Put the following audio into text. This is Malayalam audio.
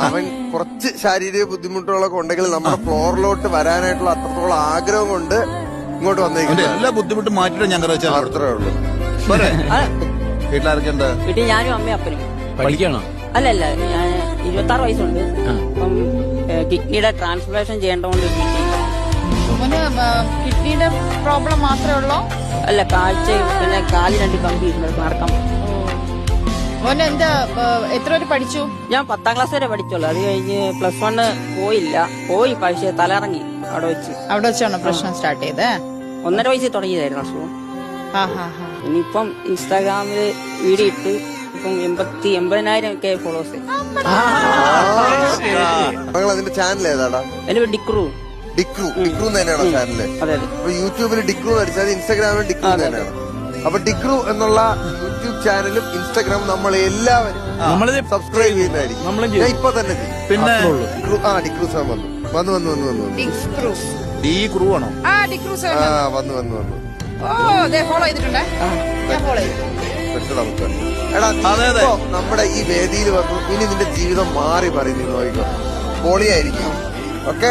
അവൻ കുറച്ച് ശാരീരിക ബുദ്ധിമുട്ടുകളൊക്കെ ഉണ്ടെങ്കിൽ നമ്മുടെ ഫ്ലോറിലോട്ട് വരാനായിട്ടുള്ള അത്രത്തോളം ആഗ്രഹം കൊണ്ട് ഇങ്ങോട്ട് വന്നേക്കുന്നത്. എല്ലാ ബുദ്ധിമുട്ടും മാറ്റിട്ട് ഞാൻ അത്രേ ഉള്ളൂ. വീട്ടിലാരൊക്കെ ഉണ്ട്? വീട്ടിൽ ഞാനും അമ്മയും അപ്പനും. പഠിക്കണോ? അല്ലല്ല, ഞാൻ 26 വയസ്സുണ്ട്. അപ്പം കിഡ്നിയുടെ ട്രാൻസ്പ്ലാന്റേഷൻ ചെയ്യേണ്ടതുകൊണ്ട് കിഡ്നിയുടെ പ്രോബ്ലം മാത്രമേ ഉള്ളൂ? അല്ല, കാഴ്ച പിന്നെ കാല് 2 കമ്പി നടക്കാം. മോനെ എന്താ എത്ര വരെ പഠിച്ചു? ഞാൻ 10ാം ക്ലാസ് വരെ പഠിച്ചോളൂ. അത് കഴിഞ്ഞ് +1 പോയി പക്ഷേ തലയിറങ്ങി അവിടെ വെച്ചാണോ പ്രശ്നം സ്റ്റാർട്ട് ചെയ്തേ? 1.5 വയസ്സിൽ തുടങ്ങിയതായിരുന്നു അസുഖം. ഇനിയിപ്പം ഇൻസ്റ്റാഗ്രാമില് വീഡിയോ ഇട്ട് ഇപ്പം 80,000 ഫോളോവേഴ്സ്. അതിന്റെ ചാനൽ ഏതാടാ? എന്റെ പേര് ഡിക്രു തന്നെയാണോ ചാനല്? അതെ. അപ്പൊ യൂട്യൂബിൽ ഡിക്രു അടിച്ചാൽ ഇൻസ്റ്റാഗ്രാമിൽ ഡിക്രു തന്നെയാണ്. അപ്പൊ ഡിക്രു എന്നുള്ള യൂട്യൂബ് ചാനലും ഇൻസ്റ്റാഗ്രാമും നമ്മൾ എല്ലാവരും സബ്സ്ക്രൈബ് ചെയ്യുന്നതായിരിക്കും. ഞാൻ ഇപ്പൊ തന്നെ പിന്നെ ഡിക്രു സാർ വന്നു ഫോളോ ചെയ്തിട്ടുണ്ടേ. എടാ, നമ്മുടെ ഈ വേദിയിൽ വന്നു. ഇനി നിന്റെ ജീവിതം മാറി പറയുന്നു. നോക്കിക്കോ, പൊളിയായിരിക്കും. ഓക്കെ.